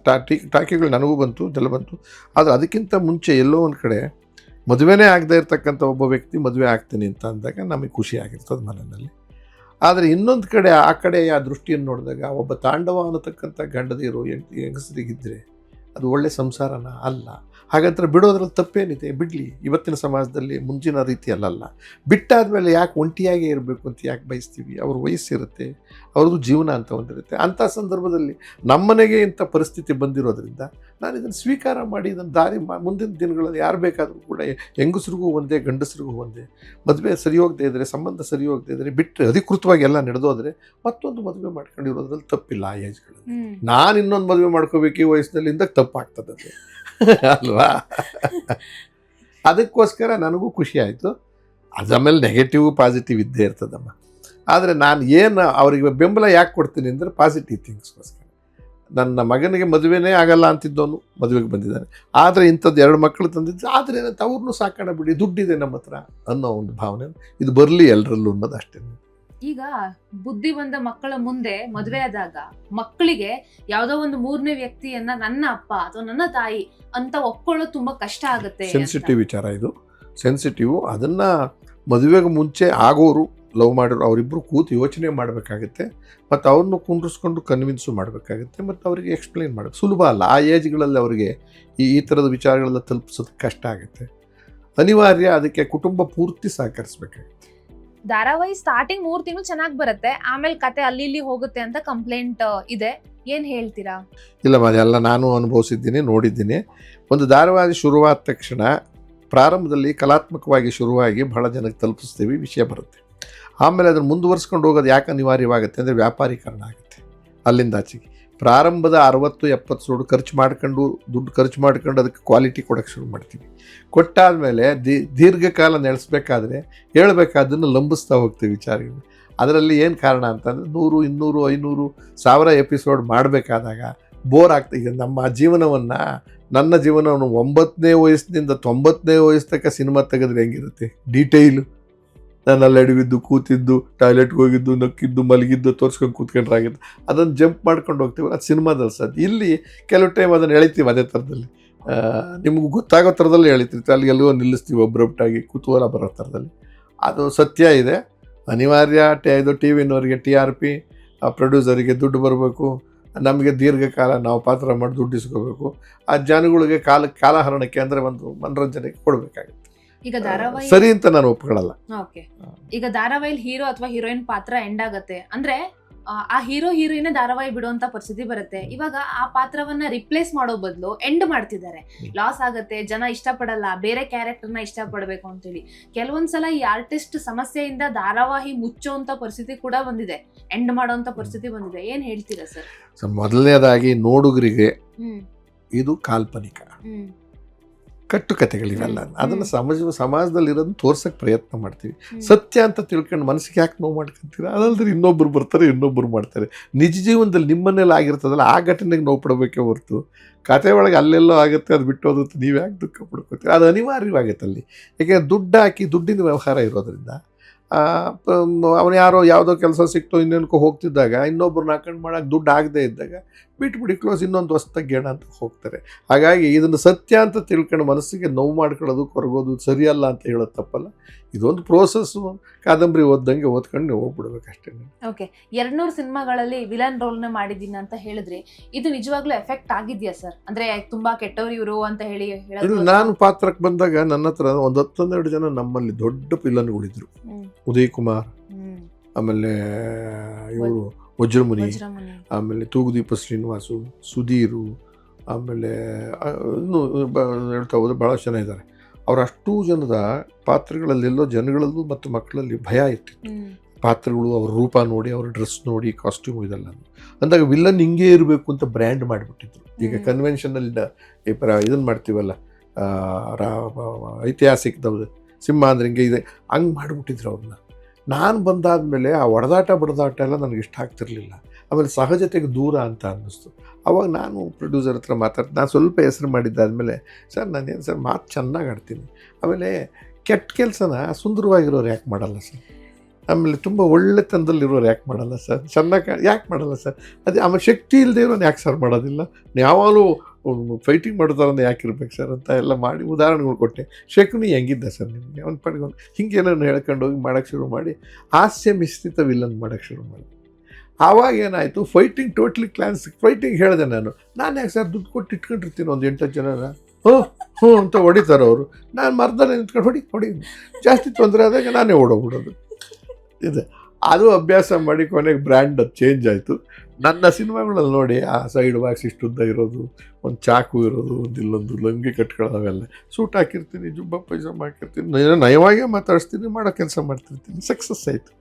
ಟಾಕಿಗಳು ನನಗೂ ಬಂತು, ಇದೆಲ್ಲ ಬಂತು. ಆದರೆ ಅದಕ್ಕಿಂತ ಮುಂಚೆ ಎಲ್ಲೋ ಒಂದು ಕಡೆ ಮದುವೆನೇ ಆಗದೆ ಇರ್ತಕ್ಕಂಥ ಒಬ್ಬ ವ್ಯಕ್ತಿ ಮದುವೆ ಆಗ್ತೀನಿ ಅಂತ ಅಂದಾಗ ನಮಗೆ ಖುಷಿ ಆಗಿರ್ತದೆ ಮನೆಯಲ್ಲಿ. ಆದರೆ ಇನ್ನೊಂದು ಕಡೆ ಆ ಕಡೆಯ ದೃಷ್ಟಿಯನ್ನು ನೋಡಿದಾಗ ಒಬ್ಬ ತಾಂಡವ ಅನ್ನತಕ್ಕಂಥ ಗಂಡದಿರು ಹೆಂಗಸರಿಗಿದ್ದರೆ ಅದು ಒಳ್ಳೆ ಸಂಸಾರನ ಅಲ್ಲ. ಹಾಗಂದ್ರೆ ಬಿಡೋದ್ರಲ್ಲಿ ತಪ್ಪೇನಿದೆ, ಬಿಡಲಿ. ಇವತ್ತಿನ ಸಮಾಜದಲ್ಲಿ ಮುಂಚಿನ ರೀತಿಯಲ್ಲ. ಬಿಟ್ಟಾದ್ಮೇಲೆ ಯಾಕೆ ಒಂಟಿಯಾಗೇ ಇರಬೇಕು ಅಂತ ಯಾಕೆ ಬಯಸ್ತೀವಿ? ಅವ್ರ ವಯಸ್ಸಿರುತ್ತೆ, ಅವ್ರದ್ದು ಜೀವನ ಅಂತ ಒಂದಿರುತ್ತೆ. ಅಂಥ ಸಂದರ್ಭದಲ್ಲಿ ನಮ್ಮನೆಗೆ ಇಂಥ ಪರಿಸ್ಥಿತಿ ಬಂದಿರೋದ್ರಿಂದ ನಾನು ಇದನ್ನು ಸ್ವೀಕಾರ ಮಾಡಿ ಇದನ್ನು ದಾರಿ ಮುಂದಿನ ದಿನಗಳಲ್ಲಿ ಯಾರು ಬೇಕಾದರೂ ಕೂಡ ಹೆಂಗಸ್ರಿಗೂ ಒಂದೇ ಗಂಡಸ್ರಿಗೂ ಒಂದೇ, ಮದುವೆ ಸರಿ ಹೋಗದೆ ಇದ್ದರೆ, ಸಂಬಂಧ ಸರಿ ಹೋಗದೆ ಇದ್ದರೆ, ಬಿಟ್ಟರೆ ಅಧಿಕೃತವಾಗಿ ಎಲ್ಲ ನಡೆದೋದ್ರೆ ಮತ್ತೊಂದು ಮದುವೆ ಮಾಡ್ಕೊಂಡಿರೋದ್ರಲ್ಲಿ ತಪ್ಪಿಲ್ಲ. ಆ ಏಜ್ಗಳಲ್ಲಿ ನಾನು ಇನ್ನೊಂದು ಮದುವೆ ಮಾಡ್ಕೋಬೇಕು ಈ ವಯಸ್ಸಿನಲ್ಲಿಂದ ತಪ್ಪಾಗ್ತದೆ ಅಲ್ವಾ? ಅದಕ್ಕೋಸ್ಕರ ನನಗೂ ಖುಷಿ ಆಯಿತು. ಅದಾಮೇಲೆ ನೆಗೆಟಿವ್ ಪಾಸಿಟಿವ್ ಇದ್ದೇ ಇರ್ತದಮ್ಮ. ಆದರೆ ನಾನು ಏನು ಅವರಿಗೆ ಬೆಂಬಲ ಯಾಕೆ ಕೊಡ್ತೀನಿ ಅಂದರೆ ಪಾಸಿಟಿವ್ ಥಿಂಗ್ಸ್ಗೋಸ್ಕರ. ನನ್ನ ಮಗನಿಗೆ ಮದುವೆನೇ ಆಗಲ್ಲ ಅಂತಿದ್ದವನು ಮದುವೆಗೆ ಬಂದಿದ್ದಾನೆ. ಆದರೆ ಇಂಥದ್ದು 2 ಮಕ್ಕಳು ತಂದಿದ್ದು, ಆದರೆ ಏನಂತ ಅವ್ರನ್ನೂ ಸಾಕೋಣ ಬಿಡಿ, ದುಡ್ಡಿದೆ ನಮ್ಮ ಹತ್ರ ಅನ್ನೋ ಒಂದು ಭಾವನೆ ಇದು ಬರಲಿ ಎಲ್ಲರಲ್ಲೂ ಅನ್ನೋದು ಅಷ್ಟೇ. ಈಗ ಬುದ್ಧಿ ಬಂದ ಮಕ್ಕಳ ಮುಂದೆ ಮದುವೆ ಆದಾಗ ಮಕ್ಕಳಿಗೆ ಯಾವುದೋ ಒಂದು 3ನೇ ವ್ಯಕ್ತಿಯನ್ನ ನನ್ನ ಅಪ್ಪ ಅಥವಾ ನನ್ನ ತಾಯಿ ಅಂತ ಒಪ್ಕೊಳ್ಳೋದು ತುಂಬಾ ಕಷ್ಟ ಆಗುತ್ತೆ. ಸೆನ್ಸಿಟಿವ್ ವಿಚಾರ ಇದು, ಸೆನ್ಸಿಟಿವ್. ಅದನ್ನು ಮದುವೆಗೆ ಮುಂಚೆ ಆಗೋರು, ಲವ್ ಮಾಡಿರೋ ಅವರಿಬ್ಬರು ಕೂತು ಯೋಚನೆ ಮಾಡಬೇಕಾಗುತ್ತೆ. ಮತ್ತು ಅವ್ರನ್ನ ಕುಂಡ್ರಿಸ್ಕೊಂಡು ಕನ್ವಿನ್ಸು ಮಾಡಬೇಕಾಗುತ್ತೆ. ಮತ್ತು ಅವರಿಗೆ ಎಕ್ಸ್ಪ್ಲೈನ್ ಮಾಡೋದು ಸುಲಭ ಅಲ್ಲ. ಆ ಏಜ್ಗಳಲ್ಲಿ ಅವರಿಗೆ ಈ ಥರದ ವಿಚಾರಗಳೆಲ್ಲ ತಲುಪಿಸೋದು ಕಷ್ಟ ಆಗುತ್ತೆ. ಅನಿವಾರ್ಯ. ಅದಕ್ಕೆ ಕುಟುಂಬ ಪೂರ್ತಿ ಸಹಕರಿಸಬೇಕಾಗುತ್ತೆ. ಧಾರಾವಾಹಿ ಸ್ಟಾರ್ಟಿಂಗ್ 3 ತಿಂಗಳು ಚೆನ್ನಾಗಿ ಬರುತ್ತೆ, ಆಮೇಲೆ ಕತೆ ಅಲ್ಲಿ ಇಲ್ಲಿ ಹೋಗುತ್ತೆ ಅಂತ ಕಂಪ್ಲೇಂಟ್ ಇದೆ, ಏನ್ ಹೇಳ್ತೀರಾ? ಇಲ್ಲ, ಅದೆಲ್ಲ ನಾನು ಅನುಭವಿಸಿದ್ದೀನಿ, ನೋಡಿದ್ದೀನಿ. ಒಂದು ಧಾರಾವಾಹಿ ಶುರುವಾದ ತಕ್ಷಣ ಪ್ರಾರಂಭದಲ್ಲಿ ಕಲಾತ್ಮಕವಾಗಿ ಶುರುವಾಗಿ ಬಹಳ ಜನಕ್ಕೆ ತಲುಪಿಸ್ತೀವಿ, ವಿಷಯ ಬರುತ್ತೆ. ಆಮೇಲೆ ಅದನ್ನು ಮುಂದುವರ್ಸ್ಕೊಂಡು ಹೋಗೋದು ಯಾಕೆ ಅನಿವಾರ್ಯವಾಗುತ್ತೆ ಅಂದರೆ ವ್ಯಾಪಾರೀಕರಣ ಆಗುತ್ತೆ. ಅಲ್ಲಿಂದ ಆಚೆಗೆ ಪ್ರಾರಂಭದ 60-70 ದುಡ್ಡು ಖರ್ಚು ಮಾಡ್ಕೊಂಡು ಅದಕ್ಕೆ ಕ್ವಾಲಿಟಿ ಕೊಡೋಕ್ಕೆ ಶುರು ಮಾಡ್ತೀವಿ. ಕೊಟ್ಟಾದಮೇಲೆ ದೀರ್ಘಕಾಲ ನಡೆಸಬೇಕಾದ್ರೆ ಹೇಳಬೇಕಾದನ್ನು ಲಂಬಿಸ್ತಾ ಹೋಗ್ತೀವಿ ವಿಚಾರಗಳು. ಅದರಲ್ಲಿ ಏನು ಕಾರಣ ಅಂತಂದರೆ 100, 200, 500, 1000 ಎಪಿಸೋಡ್ ಮಾಡಬೇಕಾದಾಗ ಬೋರ್ ಆಗ್ತಾಯಿದೆ. ನಮ್ಮ ಜೀವನವನ್ನು, ನನ್ನ ಜೀವನವನ್ನು 9ನೇ ವಯಸ್ಸಿನಿಂದ 90ನೇ ವಯಸ್ಸು ತನಕ ಸಿನಿಮಾ ತೆಗೆದ್ರೆ ಹೆಂಗಿರುತ್ತೆ? ಡೀಟೇಲು, ನಾನು ಅಲ್ಲಿ ಅಡವಿದ್ದು, ಕೂತಿದ್ದು, ಟಾಯ್ಲೆಟ್ಗೆ ಹೋಗಿದ್ದು, ನಕ್ಕಿದ್ದು, ಮಲಗಿದ್ದು ತೋರಿಸ್ಕೊಂಡು ಕೂತ್ಕೊಂಡ್ರಾಗಿದ್ದು, ಅದನ್ನು ಜಂಪ್ ಮಾಡ್ಕೊಂಡು ಹೋಗ್ತೀವಿ. ಅದು ಸಿನಿಮಾದಲ್ಲಿ ಸದ್ದು. ಇಲ್ಲಿ ಕೆಲವು ಟೈಮ್ ಅದನ್ನು ಎಳಿತೀವಿ ಅದೇ ಥರದಲ್ಲಿ, ನಿಮಗೂ ಗೊತ್ತಾಗೋ ಥರದಲ್ಲಿ ಎಳಿತೀವಿ. ಅಲ್ಲಿ ಎಲ್ಲೋ ನಿಲ್ಲಿಸ್ತೀವಿ ಒಬ್ಬರೊಬ್ಬಟಾಗಿ, ಕುತೂಹಲ ಬರೋ ಥರದಲ್ಲಿ. ಅದು ಸತ್ಯ ಇದೆ. ಅನಿವಾರ್ಯ. ಇದು ಟಿ ವಿನವರಿಗೆ TRP, ಪ್ರೊಡ್ಯೂಸರಿಗೆ ದುಡ್ಡು ಬರಬೇಕು, ನಮಗೆ ದೀರ್ಘಕಾಲ ನಾವು ಪಾತ್ರ ಮಾಡಿ ದುಡ್ಡು ಇಸ್ಕೋಬೇಕು. ಆ ಜನಗಳಿಗೆ ಕಾಲಹರಣಕ್ಕೆ ಅಂದರೆ ಒಂದು ಮನರಂಜನೆಗೆ ಕೊಡಬೇಕಾಗುತ್ತೆ. ಈಗ ಧಾರಾವಾಹಿ ಸರಿ ಅಂತ ನಾನು ಒಪ್ಕೊಳ್ಳಲ್ಲ. ಓಕೆ, ಈಗ ಧಾರಾವಾಹಿಲಿ ಹೀರೋ ಅಥವಾ ಹೀರೋಯಿನ್ ಪಾತ್ರ ಎಂಡ್ ಆಗತ್ತೆ ಅಂದ್ರೆ ಆ ಹೀರೋ ಹೀರೋಯಿನ್ ಧಾರಾವಾಹಿ ಬಿಡುವಂತ ಪರಿಸ್ಥಿತಿ ಬರುತ್ತೆ. ಇವಾಗ ಆ ಪಾತ್ರವನ್ನ ರಿಪ್ಲೇಸ್ ಮಾಡೋ ಬದಲು ಎಂಡ್ ಮಾಡ್ತಿದ್ದಾರೆ. ಲಾಸ್ ಆಗತ್ತೆ, ಜನ ಇಷ್ಟಪಡಲ್ಲ, ಬೇರೆ ಕ್ಯಾರೆಕ್ಟರ್ನ ಇಷ್ಟಪಡಬೇಕು ಅಂತೇಳಿ. ಕೆಲವೊಂದ್ಸಲ ಈ ಆರ್ಟಿಸ್ಟ್ ಸಮಸ್ಯೆಯಿಂದ ಧಾರಾವಾಹಿ ಮುಚ್ಚುವಂತ ಪರಿಸ್ಥಿತಿ ಕೂಡ ಬಂದಿದೆ, ಎಂಡ್ ಮಾಡೋಂತ ಪರಿಸ್ಥಿತಿ ಬಂದಿದೆ. ಏನ್ ಹೇಳ್ತೀರಾ ಸರ್? ಮೊದಲನೇದಾಗಿ ನೋಡುಗರಿಗೆ ಇದು ಕಾಲ್ಪನಿಕ ಕಟ್ಟುಕತೆಗಳಿವೆಲ್ಲ. ಅದನ್ನು ಸಮಾಜದಲ್ಲಿರೋದನ್ನ ತೋರ್ಸೋಕ್ಕೆ ಪ್ರಯತ್ನ ಮಾಡ್ತೀವಿ. ಸತ್ಯ ಅಂತ ತಿಳ್ಕೊಂಡು ಮನಸ್ಸಿಗೆ ಯಾಕೆ ನೋವು ಮಾಡ್ಕೊತೀರ? ಅದಲ್ಲದೆ ಇನ್ನೊಬ್ಬರು ಬರ್ತಾರೆ, ಇನ್ನೊಬ್ಬರು ಮಾಡ್ತಾರೆ. ನಿಜ ಜೀವನದಲ್ಲಿ ನಿಮ್ಮನ್ನೆಲ್ಲ ಆಗಿರ್ತದಲ್ಲ, ಆ ಘಟನೆಗೆ ನೋವು ಪಡಬೇಕೇ ಹೊರತು ಕತೆ ಒಳಗೆ ಅಲ್ಲೆಲ್ಲೋ ಆಗುತ್ತೆ ಅದು ಬಿಟ್ಟೋದಂತ ನೀವು ಯಾಕೆ ದುಃಖ ಪಡ್ಕೋತೀರಿ? ಅದು ಅನಿವಾರ್ಯವಾಗುತ್ತೆ ಅಲ್ಲಿ. ಯಾಕೆಂದರೆ ದುಡ್ಡು ಹಾಕಿ ದುಡ್ಡಿನ ವ್ಯವಹಾರ ಇರೋದ್ರಿಂದ ಅವನು ಯಾವುದೋ ಕೆಲಸ ಸಿಕ್ತೋ ಇನ್ನೇನಕ್ಕೋ ಹೋಗ್ತಿದ್ದಾಗ ಇನ್ನೊಬ್ಬರನ್ನ ಹಾಕೊಂಡು ಮಾಡೋಕ್ಕೆ ದುಡ್ಡು ಆಗದೆ ಇದ್ದಾಗ ಬಿಟ್ಬಿಡಿ, ಕ್ಲೋಸ್, ಇನ್ನೊಂದು ಹೊಸ್ದಾಗಿ ಗೇಣ ಅಂತ ಹೋಗ್ತಾರೆ. ಹಾಗಾಗಿ ಇದನ್ನು ಸತ್ಯ ಅಂತ ತಿಳ್ಕೊಂಡು ಮನಸ್ಸಿಗೆ ನೋವು ಮಾಡ್ಕೊಳ್ಳೋದು, ಕೊರಗೋದು ಸರಿಯಲ್ಲ ಅಂತ ಹೇಳೋದು ತಪ್ಪಲ್ಲ. ಇದೊಂದು ಪ್ರೋಸೆಸ್ಸು. ಕಾದಂಬರಿ ಓದ್ದಂಗೆ ಓದ್ಕೊಂಡು ನೀವು ಹೋಗ್ಬಿಡ್ಬೇಕಷ್ಟೇ. ಓಕೆ, 200 ಸಿನಿಮಾಗಳಲ್ಲಿ ವಿಲನ್ ರೋಲ್ನ ಮಾಡಿದ್ದೀನಿ ಅಂತ ಹೇಳಿದ್ರಿ, ಇದು ನಿಜವಾಗ್ಲೂ ಎಫೆಕ್ಟ್ ಆಗಿದೆಯಾ ಸರ್? ಅಂದರೆ ತುಂಬ ಕೆಟ್ಟವ್ರು ಇವರು ಅಂತ ಹೇಳಿ ಹೇಳೋದು? ನಾನು ಪಾತ್ರಕ್ಕೆ ಬಂದಾಗ ನನ್ನ ಹತ್ರ ಒಂದು 10-12 ಜನ ನಮ್ಮಲ್ಲಿ ದೊಡ್ಡ ವಿಲನ್ಗಳಿದ್ರು. ಉದಯ್ ಕುಮಾರ್, ಆಮೇಲೆ ಇವರು ವಜ್ರಮುನಿ, ಆಮೇಲೆ ತೂಗುದೀಪ ಶ್ರೀನಿವಾಸು, ಸುಧೀರು, ಆಮೇಲೆ ಇನ್ನೂ ಹೇಳ್ತಾ ಹೋದ್ರೆ ಭಾಳ ಜನ ಇದ್ದಾರೆ. ಅವ್ರು ಅಷ್ಟೂ ಜನದ ಪಾತ್ರಗಳಲ್ಲೆಲ್ಲೋ ಜನಗಳಲ್ಲೂ ಮತ್ತು ಮಕ್ಕಳಲ್ಲಿ ಭಯ ಇರ್ತಿತ್ತು. ಪಾತ್ರಗಳು ಅವ್ರ ರೂಪ ನೋಡಿ, ಅವ್ರ ಡ್ರೆಸ್ ನೋಡಿ, ಕಾಸ್ಟ್ಯೂಮ್ ಇದೆಲ್ಲ ಅಂದಾಗ ವಿಲ್ಲನ್ ಹಿಂಗೇ ಇರಬೇಕು ಅಂತ ಬ್ರ್ಯಾಂಡ್ ಮಾಡಿಬಿಟ್ಟಿದ್ರು. ಈಗ ಕನ್ವೆನ್ಷನಲ್ ಇದನ್ನು ಮಾಡ್ತೀವಲ್ಲ, ಐತಿಹಾಸಿಕದವ್ರು ಸಿಂಹ ಅಂದ್ರೆ ಹಿಂಗೆ ಇದೆ, ಹಂಗೆ ಮಾಡಿಬಿಟ್ಟಿದ್ರು ಅವ್ರನ್ನ. ನಾನು ಬಂದಾದಮೇಲೆ ಆ ಹೊಡೆದಾಟ ಬಡದಾಟ ಎಲ್ಲ ನನಗೆ ಇಷ್ಟ ಆಗ್ತಿರ್ಲಿಲ್ಲ. ಆಮೇಲೆ ಸಹಜತೆಗೆ ದೂರ ಅಂತ ಅನ್ನಿಸ್ತು. ಅವಾಗ ನಾನು ಪ್ರೊಡ್ಯೂಸರ್ ಹತ್ರ ನಾನು ಸ್ವಲ್ಪ ಹೆಸರು ಮಾಡಿದ್ದಾದಮೇಲೆ, ಸರ್ ನಾನೇನು ಸರ್ ಮಾತು ಚೆನ್ನಾಗಿ ಆಡ್ತೀನಿ, ಆಮೇಲೆ ಕೆಟ್ಟ ಕೆಲಸನ ಸುಂದರವಾಗಿರೋರು ಯಾಕೆ ಮಾಡಲ್ಲ ಸರ್, ಆಮೇಲೆ ತುಂಬ ಒಳ್ಳೆತನದಲ್ಲಿರೋರು ಯಾಕೆ ಮಾಡಲ್ಲ ಸರ್, ಚೆನ್ನಾಗಿ ಯಾಕೆ ಮಾಡಲ್ಲ ಸರ್, ಅದೇ ಆಮೇಲೆ ಶಕ್ತಿ ಇಲ್ಲದೆ ಇರೋನು ಯಾಕೆ ಸರ್ ಮಾಡೋದಿಲ್ಲ, ಯಾವಾಗಲೂ ಫೈಟಿಂಗ್ ಮಾಡೋದಾರನ್ನ ಯಾಕೆ ಇರ್ಬೇಕು ಸರ್ ಅಂತ ಎಲ್ಲ ಮಾಡಿ ಉದಾಹರಣೆಗಳು ಕೊಟ್ಟೆ. ಶಕುನಿ ಹೆಂಗಿದ್ದ ಸರ್ ನಿಮಗೆ, ಅವ್ನು ಪಡ್ಕೊಂಡು ಹಿಂಗೇನೋ ಹೇಳ್ಕೊಂಡು ಹೋಗಿ ಮಾಡೋಕ್ಕೆ ಶುರು ಮಾಡಿ ಹಾಸ್ಯ ಮಿಶ್ರಿತ ವಿಲ್ಲನ್ ಮಾಡೋಕ್ಕೆ ಶುರು ಮಾಡಿ. ಆವಾಗ ಏನಾಯಿತು, ಫೈಟಿಂಗ್ ಟೋಟ್ಲಿ ಫೈಟಿಂಗ್ ಹೇಳಿದೆ ನಾನು ಯಾಕೆ ಸರ್ ದುಡ್ಡು ಕೊಟ್ಟು ಇಟ್ಕೊಂಡಿರ್ತೀನಿ ಒಂದು 8 ಜನನ, ಹ್ಞೂ ಅಂತ ಹೊಡಿತಾರೆ ಅವರು, ನಾನು ಮರದಲ್ಲಿ ನಿಂತ್ಕೊಂಡು ಹೊಡಿ ಜಾಸ್ತಿ ತೊಂದರೆ ಆದಾಗ ನಾನೇ ಓಡೋಗ್ಬಿಡೋದು ಇದೆ. ಅದು ಅಭ್ಯಾಸ ಮಾಡಿ ಕೊನೆಗೆ ಬ್ರ್ಯಾಂಡ್ ಅದು ಚೇಂಜ್ ಆಯಿತು. ನನ್ನ ಸಿನಿಮಾಗಳಲ್ಲಿ ನೋಡಿ ಆ ಸೈಡ್ ಬಾಕ್ಸ್ ಇಷ್ಟು ಉದ್ದ ಇರೋದು, ಒಂದು ಚಾಕು ಇರೋದು, ಒಂದು ಇಲ್ಲೊಂದು ಲಂಗಿ ಕಟ್ಕೊಳ್ಳೋವೆಲ್ಲ, ಸೂಟ್ ಹಾಕಿರ್ತೀನಿ, ಜುಬ್ಬ ಪೈಜಾಮ ಹಾಕಿರ್ತೀನಿ, ನಯವಾಗೇ ಮಾತಾಡಿಸ್ತೀನಿ, ಮಾಡೋ ಕೆಲಸ ಮಾಡ್ತಿರ್ತೀನಿ. ಸಕ್ಸಸ್ ಆಯಿತು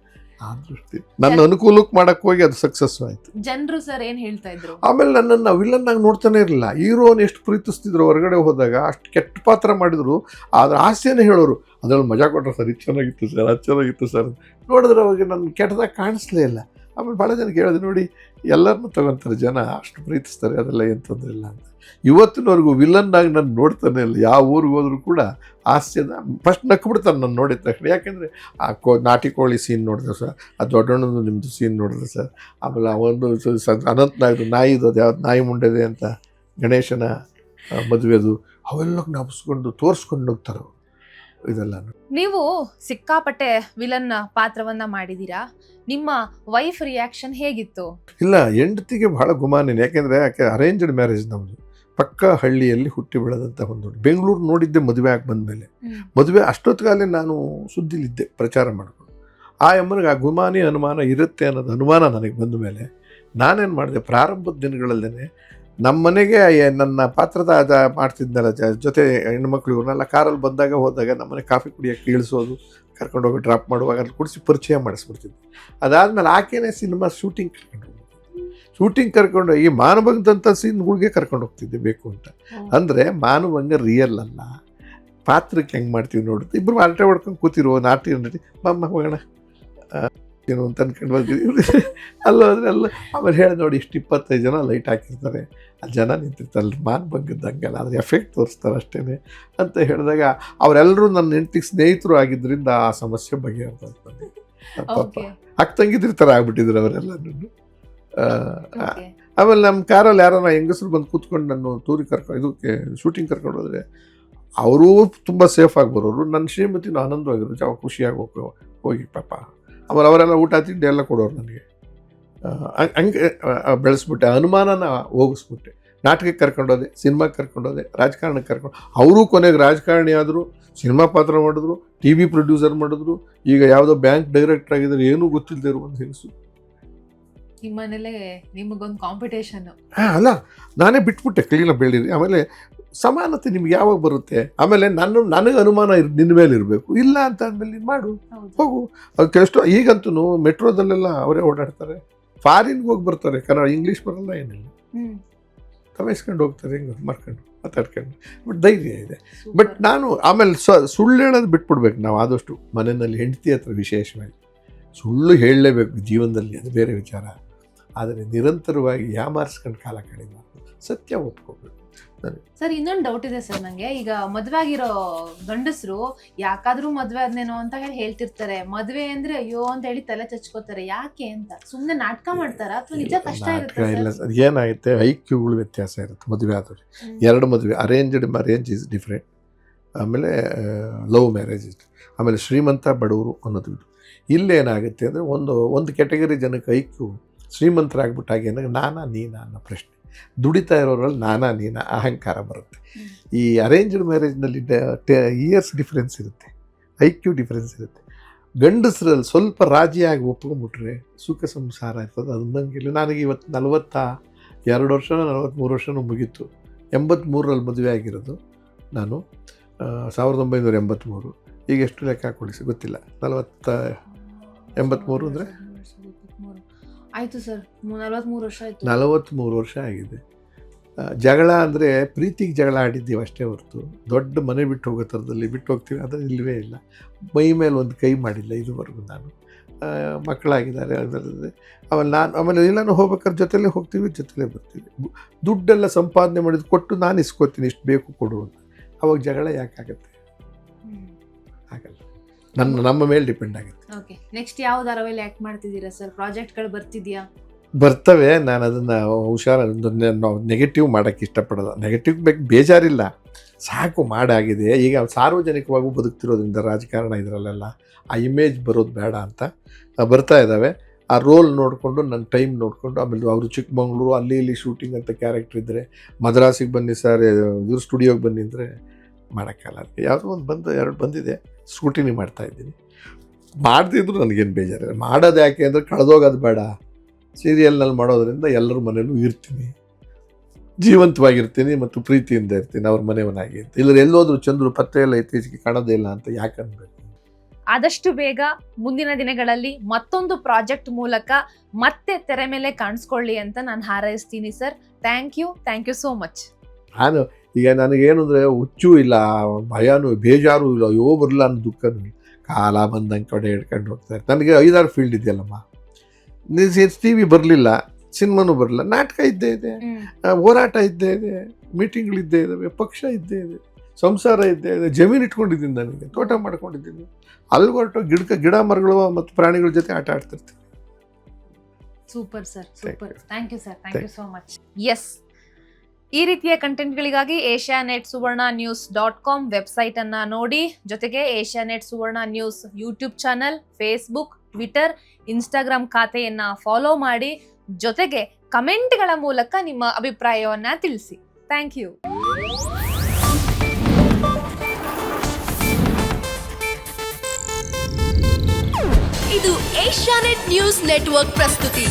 ಆ ದೃಷ್ಟಿ. ನನ್ನ ಅನುಕೂಲಕ್ಕೆ ಮಾಡೋಕ್ಕೆ ಹೋಗಿ ಅದು ಸಕ್ಸಸ್ ಆಯಿತು. ಜನರು ಸರ್ ಏನು ಹೇಳ್ತಾ ಇದ್ರು? ಆಮೇಲೆ ನನ್ನನ್ನು ವಿಲ್ಲನ್ನಾಗಿ ನೋಡ್ತಾನೆ ಇರಲಿಲ್ಲ. ಹೀರೋನ್ ಎಷ್ಟು ಪ್ರೀತಿಸ್ತಿದ್ರು, ಹೊರಗಡೆ ಹೋದಾಗ ಅಷ್ಟು ಕೆಟ್ಟ ಪಾತ್ರ ಮಾಡಿದ್ರು, ಆದ್ರೆ ಹಾಸ್ಯನೇ ಹೇಳೋರು, ಅದರಲ್ಲಿ ಮಜಾ ಕೊಟ್ಟರು ಸರ್, ಇದು ಚೆನ್ನಾಗಿತ್ತು ಸರ್, ಅದು ಚೆನ್ನಾಗಿತ್ತು ಸರ್. ನೋಡಿದ್ರೆ ಅವಾಗ ನನ್ನ ಕೆಟ್ಟದಾಗ ಕಾಣಿಸ್ಲೇ ಇಲ್ಲ. ಆಮೇಲೆ ಭಾಳ ಜನಕ್ಕೆ ಹೇಳಿದೆ, ನೋಡಿ ಎಲ್ಲರನ್ನೂ ತಗೊತಾರೆ ಜನ, ಅಷ್ಟು ಪ್ರೀತಿಸ್ತಾರೆ, ಅದೆಲ್ಲ ಏನು ತೊಂದರೆ ಇಲ್ಲ ಅಂತ. ಇವತ್ತಿನವರೆಗೂ ವಿಲನ್ನಾಗಿ ನಾನು ನೋಡ್ತಾನೆ ಇಲ್ಲ. ಯಾವ ಊರಿಗೆ ಹೋದರೂ ಕೂಡ ಹಾಸ್ಯದ ಫಸ್ಟ್ ನಕ್ಬಿಡ್ತಾನೆ ನಾನು ನೋಡಿದ ತಕ್ಷಣ. ಯಾಕೆಂದರೆ ಆ ನಾಟಿ ಕೋಳಿ ಸೀನ್ ನೋಡಿದ್ರೆ ಸರ್, ಆ ದೊಡ್ಡಣ್ಣದು ನಿಮ್ಮದು ಸೀನ್ ನೋಡಿದ್ರೆ ಸರ್, ಆಮೇಲೆ ಒಂದು ಅನಂತನಾಗ್ದು ನಾಯಿದು, ಅದು ಯಾವ್ದು ನಾಯಿ ಮುಂಡೆದೆ ಅಂತ ಗಣೇಶನ ಮದುವೆದು, ಅವೆಲ್ಲ ಜ್ಞಾಪಿಸ್ಕೊಂಡು ತೋರಿಸ್ಕೊಂಡು ಹೋಗ್ತಾರೆ ಇದೆಲ್ಲ. ನೀವು ಸಿಕ್ಕಾಪಟ್ಟೆ ವಿಲನ್ ಪಾತ್ರವನ್ನ ಮಾಡಿದೀರಾ, ನಿಮ್ಮ ವೈಫ್ ರಿಯಾಕ್ಷನ್ ಹೇಗಿತ್ತು? ಇಲ್ಲ, ಹೆಂಡತಿಗೆ ಬಹಳ ಗುಮಾನಿನ. ಯಾಕೆಂದರೆ ಆಕೆ ಅರೇಂಜ್ಡ್ ಮ್ಯಾರೇಜ್ ನಮ್ಮದು. ಪಕ್ಕ ಹಳ್ಳಿಯಲ್ಲಿ ಹುಟ್ಟಿ ಬೆಳೆದಂಥ ಒಂದು ಬೆಂಗಳೂರು ನೋಡಿದ್ದೆ ಮದುವೆ ಆಗಿ ಬಂದಮೇಲೆ. ಮದುವೆ ಅಷ್ಟೊತ್ತಿಗಾಲೇ ನಾನು ಸುದ್ದಿಲಿದ್ದೆ ಪ್ರಚಾರ ಮಾಡಿಕೊಂಡು. ಆ ಎಮ್ಮನಿಗೆ ಆ ಗುಮಾನಿ ಅನುಮಾನ ಇರುತ್ತೆ ಅನ್ನೋದು ಅನುಮಾನ ನನಗೆ ಬಂದ ಮೇಲೆ ನಾನೇನು ಮಾಡಿದೆ, ಪ್ರಾರಂಭದ ದಿನಗಳಲ್ಲೇ ನಮ್ಮ ಮನೆಗೆ ನನ್ನ ಪಾತ್ರದ ಮಾಡ್ತಿದ್ನಲ್ಲ ಜೊತೆ ಹೆಣ್ಮಕ್ಳು, ಇವ್ರನ್ನೆಲ್ಲ ಕಾರಲ್ಲಿ ಬಂದಾಗ ಹೋದಾಗ ನಮ್ಮನೆ ಕಾಫಿ ಕುಡಿಯೋಕ್ಕೆ ಇಳಿಸೋದು, ಕರ್ಕೊಂಡೋಗಿ ಡ್ರಾಪ್ ಮಾಡುವಾಗ ಅಲ್ಲಿ ಕುಡಿಸಿ ಪರಿಚಯ ಮಾಡಿಸ್ಬಿಡ್ತಿದ್ದೆ. ಅದಾದಮೇಲೆ ಆಕೆನೇ ಸಿನಿಮಾ ಶೂಟಿಂಗ್ ಕರ್ಕೊಂಡು ಈ ಮಾನಭಂಗದಂಥ ಸೀನ್ಗಳಿಗೆ ಕರ್ಕೊಂಡು ಹೋಗ್ತಿದ್ದೆ ಬೇಕು ಅಂತ. ಅಂದರೆ ಮಾನಭಂಗ ರಿಯಲ್ ಅಲ್ಲ, ಪಾತ್ರಕ್ಕೆ ಹೆಂಗೆ ಮಾಡ್ತೀವಿ ನೋಡುತ್ತೆ. ಇಬ್ಬರು ಆಟೆ ಹೊಡ್ಕೊಂಡು ಕೂತಿರುವ ನಾಟಿ ನಟಿ ಮಮ್ಮ ಹೋಗೋಣ ಏನು ಅಂತ ಅನ್ಕೊಂಡು ಹೋಗಿದ್ದೀವಿ. ಅಲ್ಲೋದ್ರೆ ಅಲ್ಲ. ಆಮೇಲೆ ಹೇಳಿ ನೋಡಿ, ಇಷ್ಟು 25 ಜನ ಲೈಟ್ ಹಾಕಿರ್ತಾರೆ, ಅಲ್ಲಿ ಜನ ನಿಂತಿರ್ತಾರೆ, ಮಾನಭಂಗದ ಹಂಗಲ್ಲ, ಅದ್ರ ಎಫೆಕ್ಟ್ ತೋರಿಸ್ತಾರೆ ಅಷ್ಟೇ ಅಂತ ಹೇಳಿದಾಗ ಅವರೆಲ್ಲರೂ ನನ್ನ ಹೆಂಡತಿಗೆ ಸ್ನೇಹಿತರು ಆಗಿದ್ದರಿಂದ ಆ ಸಮಸ್ಯೆ ಬಗೆಹರ್ತಾರೆ. ಪಾಪ ಅಕ್ಕ ತಂಗಿದ್ರ ಥರ ಆಗ್ಬಿಟ್ಟಿದ್ರು ಅವರೆಲ್ಲ. ಆಮೇಲೆ ನಮ್ಮ ಕಾರಲ್ಲಿ ಯಾರನ್ನ ಹೆಂಗಸರು ಬಂದು ಕೂತ್ಕೊಂಡು ನಾನು ಇದಕ್ಕೆ ಶೂಟಿಂಗ್ ಕರ್ಕೊಂಡು ಹೋದರೆ ಅವರೂ ತುಂಬ ಸೇಫಾಗಿ ಬರೋರು, ನನ್ನ ಶ್ರೀಮತಿನೂ ಆನಂದವಾಗಿರೋದು, ಅವಾಗ ಖುಷಿಯಾಗಿ ಹೋಗಿ ಪಾಪ. ಆಮೇಲೆ ಅವರೆಲ್ಲ ಊಟ ತಿಂಡಿ ಎಲ್ಲ ಕೊಡೋರು ನನಗೆ. ಹಂಗೆ ಬೆಳೆಸ್ಬಿಟ್ಟೆ, ಅನುಮಾನನ ಹೋಗಿಸ್ಬಿಟ್ಟೆ. ನಾಟಕಕ್ಕೆ ಕರ್ಕೊಂಡೋದೆ, ಸಿನಿಮಾಗೆ ಕರ್ಕೊಂಡೋದೆ, ರಾಜಕಾರಣಕ್ಕೆ ಕರ್ಕೊಂಡು, ಅವರೂ ಕೊನೆಗೆ ರಾಜಕಾರಣಿ ಆದರು, ಸಿನಿಮಾ ಪಾತ್ರ ಮಾಡಿದ್ರು, TV ಪ್ರೊಡ್ಯೂಸರ್ ಮಾಡಿದ್ರು, ಈಗ ಯಾವುದೋ ಬ್ಯಾಂಕ್ ಡೈರೆಕ್ಟರ್ ಆಗಿದ್ದಾರೆ, ಏನೂ ಗೊತ್ತಿಲ್ಲದೆ ಇರೋ ಒಂದು ಹೆಂಗಸು. ನಿಮ್ಮನೇಲೆ ನಿಮಗೊಂದು ಕಾಂಪಿಟೇಷನ್. ಅಲ್ಲ, ನಾನೇ ಬಿಟ್ಬಿಟ್ಟೆ ಕ್ಲೀನಾಗಿ ಬೆಳೀರಿ. ಆಮೇಲೆ ಸಮಾನತೆ ನಿಮ್ಗೆ ಯಾವಾಗ ಬರುತ್ತೆ? ಆಮೇಲೆ ನನಗೆ ಅನುಮಾನ ನಿನ್ನ ಮೇಲೆ ಇರಬೇಕು, ಇಲ್ಲ ಅಂತ ಅಂದಮೇಲೆ ನೀನು ಮಾಡು, ಹೋಗು. ಅದು ಕೆಲಷ್ಟು ಈಗಂತೂ ಮೆಟ್ರೋದಲ್ಲೆಲ್ಲ ಅವರೇ ಓಡಾಡ್ತಾರೆ, ಫಾರಿನ್ಗೆ ಹೋಗಿ ಬರ್ತಾರೆ, ಕನ್ನಡ ಇಂಗ್ಲೀಷ್ ಬರಲ್ಲ, ಏನಿಲ್ಲ, ತವಯಿಸ್ಕೊಂಡು ಹೋಗ್ತಾರೆ, ಹೆಂಗೆ ಮಾರ್ಕೊಂಡು ಮಾತಾಡ್ಕೊಂಡು. ಬಟ್ ಧೈರ್ಯ ಇದೆ. ಬಟ್ ನಾನು ಆಮೇಲೆ ಸುಳ್ಳು ಹೇಳೋದು ಬಿಟ್ಬಿಡ್ಬೇಕು ನಾವು ಆದಷ್ಟು. ಮನೆಯಲ್ಲಿ ಹೆಂಡತಿ ಹತ್ರ ವಿಶೇಷವಾಗಿ ಸುಳ್ಳು ಹೇಳಲೇಬೇಕು ಜೀವನದಲ್ಲಿ, ಅದು ಬೇರೆ ವಿಚಾರ. ಆದರೆ ನಿರಂತರವಾಗಿ ಯಾಮಾರಿಸ್ಕೊಂಡು ಕಾಲ ಕಳೆಯಬಾರ್ದು, ಸತ್ಯ ಒಪ್ಕೋಬೇಕು. ಸರ್, ಇನ್ನೊಂದು ಡೌಟ್ ಇದೆ ಸರ್ ನನಗೆ. ಈಗ ಮದುವೆ ಆಗಿರೋ ಗಂಡಸರು ಯಾಕಾದ್ರೂ ಮದುವೆ ಆದ್ನೇನೋ ಅಂತ ಹೇಳ್ತಿರ್ತಾರೆ. ಮದುವೆ ಅಂದ್ರೆ ಅಯ್ಯೋ ಅಂತ ಹೇಳಿ ತಲೆ ಚಚ್ಕೋತಾರೆ. ಯಾಕೆ ಅಂತ? ಸುಮ್ಮನೆ ನಾಟಕ ಮಾಡ್ತಾರಾ ಅಥವಾ ನಿಜ ಕಷ್ಟ ಇರುತ್ತೆ? ಇಲ್ಲ ಸರ್, ಏನಾಗುತ್ತೆ, ಐಕ್ಯೂಗಳು ವ್ಯತ್ಯಾಸ ಇರುತ್ತೆ ಮದುವೆ ಆದ್ರೆ. ಎರಡು ಮದುವೆ, ಅರೇಂಜ್ಡ್ ಮ್ಯಾರೇಜ್ ಇಸ್ ಡಿಫ್ರೆಂಟ್, ಆಮೇಲೆ ಲವ್ ಮ್ಯಾರೇಜ್ ಇಸ್, ಆಮೇಲೆ ಶ್ರೀಮಂತ ಬಡವರು ಅನ್ನೋದು. ಇಲ್ಲೇನಾಗುತ್ತೆ ಅಂದರೆ ಒಂದು ಕ್ಯಾಟಗರಿ ಜನಕ್ಕೆ ಐಕ್ಯೂ ಶ್ರೀಮಂತರಾಗ್ಬಿಟ್ಟಾಗ ಏನಾಗ ನಾನಾ ನೀನಾ ಅನ್ನೋ ಪ್ರಶ್ನೆ, ದುಡಿತಾ ಇರೋರಲ್ಲಿ ನಾನಾ ನೀನಾ ಅಹಂಕಾರ ಬರುತ್ತೆ. ಈ ಅರೇಂಜ್ಡ್ ಮ್ಯಾರೇಜ್ನಲ್ಲಿ ಇಯರ್ಸ್ ಡಿಫ್ರೆನ್ಸ್ ಇರುತ್ತೆ, ಐಕ್ಯೂ ಡಿಫ್ರೆನ್ಸ್ ಇರುತ್ತೆ. ಗಂಡಸರಲ್ಲಿ ಸ್ವಲ್ಪ ರಾಜಿಯಾಗಿ ಒಪ್ಕೊಂಬಿಟ್ರೆ ಸುಖ ಸಂಸಾರ ಇರ್ತದೆ. ಅದು ನನಗೆ ನನಗೆ ಇವತ್ತು 42 ವರ್ಷನೋ 43 ವರ್ಷನೂ ಮುಗೀತು. 83ರಲ್ಲಿ ಮದುವೆ ಆಗಿರೋದು ನಾನು, 1983. ಈಗ ಎಷ್ಟು ಲೆಕ್ಕ ಹಾಕೊಳ್ಳಿ ಗೊತ್ತಿಲ್ಲ. 83 ಅಂದರೆ ಆಯಿತು ಸರ್, 43 ವರ್ಷ ಆಯಿತು. 43 ವರ್ಷ ಆಗಿದೆ. ಜಗಳ ಅಂದರೆ ಪ್ರೀತಿಗೆ ಜಗಳ ಆಡಿದ್ದೀವಿ ಅಷ್ಟೇ ಹೊರತು ದೊಡ್ಡ ಮನೆ ಬಿಟ್ಟು ಹೋಗೋ ಥರದಲ್ಲಿ ಬಿಟ್ಟು ಹೋಗ್ತೀವಿ ಅದರಲ್ಲಿ ಇಲ್ಲವೇ ಇಲ್ಲ. ಮೈ ಮೇಲೆ ಒಂದು ಕೈ ಮಾಡಿಲ್ಲ ಇದುವರೆಗೂ ನಾನು. ಮಕ್ಕಳಾಗಿದ್ದಾರೆ ಅದರಲ್ಲಿ. ಆಮೇಲೆ ಎಲ್ಲನೂ ಹೋಗ್ಬೇಕಾದ್ರೆ ಜೊತೆಲೇ ಹೋಗ್ತೀವಿ, ಜೊತೆಲೇ ಬರ್ತೀವಿ. ದುಡ್ಡೆಲ್ಲ ಸಂಪಾದನೆ ಮಾಡಿದ್ದು ಕೊಟ್ಟು ನಾನು ಇಸ್ಕೊತೀನಿ, ಇಷ್ಟು ಬೇಕು ಕೊಡು ಅಂತ. ಅವಾಗ ಜಗಳ ಯಾಕಾಗತ್ತೆ? ಆಗಲ್ಲ. ನಮ್ಮ ಮೇಲೆ ಡಿಪೆಂಡ್ ಆಗುತ್ತೆ. ಓಕೆ, ನೆಕ್ಸ್ಟ್ ಯಾವ ಧಾರಾವಾಹಿಲಿ ಆ್ಯಕ್ಟ್ ಮಾಡ್ತಿದ್ದೀರಾ ಸರ್? ಪ್ರಾಜೆಕ್ಟ್ಗಳು ಬರ್ತಿದೆಯಾ? ಬರ್ತವೆ. ನಾನು ಅದನ್ನು ನಾವು ನೆಗೆಟಿವ್ ಮಾಡೋಕ್ಕೆ ಇಷ್ಟಪಡೋದು. ನೆಗೆಟಿವ್ ಬೇಜಾರಿಲ್ಲ, ಸಾಕು ಮಾಡಾಗಿದೆ. ಈಗ ಸಾರ್ವಜನಿಕವಾಗೂ ಬದುಕ್ತಿರೋದ್ರಿಂದ ರಾಜಕಾರಣ ಇದರಲ್ಲೆಲ್ಲ ಆ ಇಮೇಜ್ ಬರೋದು ಬೇಡ ಅಂತ ಬರ್ತಾ ಇದ್ದಾವೆ. ಆ ರೋಲ್ ನೋಡಿಕೊಂಡು ನನ್ನ ಟೈಮ್ ನೋಡಿಕೊಂಡು, ಆಮೇಲೆ ಅವರು ಚಿಕ್ಕಮಂಗ್ಳೂರು ಅಲ್ಲಿ ಇಲ್ಲಿ ಶೂಟಿಂಗ್ ಅಂತ ಕ್ಯಾರೆಕ್ಟರ್ ಇದ್ದರೆ ಮದ್ರಾಸಿಗೆ ಬನ್ನಿ ಸರ್, ಇವ್ರ ಸ್ಟುಡಿಯೋಗೆ ಬನ್ನಿ ಅಂದರೆ ಮಾಡೋಕ್ಕಲ್ಲ. ಅದಕ್ಕೆ ಯಾವುದೋ ಒಂದು 2 ಬಂದಿದೆ, ಸ್ಕೂಟಿನಿ ಮಾಡ್ತಾಯಿದ್ದೀನಿ. ಮಾಡ್ತಿದ್ರು ನನಗೇನು ಬೇಜಾರಿಲ್ಲ. ಮಾಡೋದು ಯಾಕೆ ಅಂದರೆ ಕಳೆದೋಗೋದು ಬೇಡ. ಸೀರಿಯಲ್ನಲ್ಲಿ ಮಾಡೋದ್ರಿಂದ ಎಲ್ಲರ ಮನೇಲೂ ಇರ್ತೀನಿ, ಜೀವಂತವಾಗಿರ್ತೀನಿ ಮತ್ತು ಪ್ರೀತಿಯಿಂದ ಇರ್ತೀನಿ ಅವ್ರ ಮನೆಯವನಾಗಿ. ಇಲ್ಲ ಎಲ್ಲೋದ್ರು ಚಂದ್ರು ಪತ್ತೆ ಎಲ್ಲ ಇತ್ತೀಚೆಗೆ ಕಾಣೋದೇ ಇಲ್ಲ ಅಂತ ಯಾಕೆ ಅನ್ಬೇಕು. ಆದಷ್ಟು ಬೇಗ ಮುಂದಿನ ದಿನಗಳಲ್ಲಿ ಮತ್ತೊಂದು ಪ್ರಾಜೆಕ್ಟ್ ಮೂಲಕ ಮತ್ತೆ ತೆರೆ ಮೇಲೆ ಕಾಣಿಸ್ಕೊಳ್ಳಿ ಅಂತ ನಾನು ಹಾರೈಸ್ತೀನಿ sir. Thank you so much. ನಾನು ಈಗ ನನಗೇನು ಅಂದರೆ ಹುಚ್ಚು ಇಲ್ಲ, ಭಯನೂ ಬೇಜಾರು ಇಲ್ಲ, ಅಯ್ಯೋ ಬರಲ್ಲ ಅನ್ನೋ ದುಃಖನೂ ಇಲ್ಲ. ಕಾಲ ಬಂದಂಗೆ ಕಡೆ ಹಿಡ್ಕೊಂಡು ಹೋಗ್ತಾರೆ. ನನಗೆ 5-6 ಫೀಲ್ಡ್ ಇದೆಯಲ್ಲಮ್ಮ. TV ಬರಲಿಲ್ಲ, ಸಿನಿಮಾನೂ ಬರಲಿಲ್ಲ, ನಾಟಕ ಇದ್ದೇ ಇದೆ, ಹೋರಾಟ ಇದ್ದೇ ಇದೆ, ಮೀಟಿಂಗ್ಗಳಿದ್ದೇ ಇದ್ದಾವೆ, ಪಕ್ಷ ಇದ್ದೇ ಇದೆ, ಸಂಸಾರ ಇದ್ದೇ ಇದೆ, ಜಮೀನು ಇಟ್ಕೊಂಡಿದ್ದೀನಿ, ನನಗೆ ತೋಟ ಮಾಡ್ಕೊಂಡಿದ್ದೀನಿ. ಅಲ್ಲಿ ಹೊರಟು ಗಿಡ ಮರಗಳು ಮತ್ತು ಪ್ರಾಣಿಗಳ ಜೊತೆ ಆಟ ಆಡ್ತಿರ್ತೀನಿ. Super sir, super. Thank you sir, thank you so much. Yes, ಈ ರೀತಿಯ ಕಂಟೆಂಟ್ಗಳಿಗಾಗಿ asianetsuvarnanews.com ವೆಬ್ಸೈಟ್ ಅನ್ನ ನೋಡಿ. ಜೊತೆಗೆ Asianet Suvarna news YouTube channel, Facebook, Twitter, Instagram ಖಾತೆಯನ್ನ ಫಾಲೋ ಮಾಡಿ. ಜೊತೆಗೆ ಕಮೆಂಟ್ಗಳ ಮೂಲಕ ನಿಮ್ಮ ಅಭಿಪ್ರಾಯವನ್ನ ತಿಳಿಸಿ. Thank you. ಇದು ಏಷ್ಯಾನೆಟ್ ನ್ಯೂಸ್ ನೆಟ್ವರ್ಕ್ ಪ್ರಸ್ತುತಿ.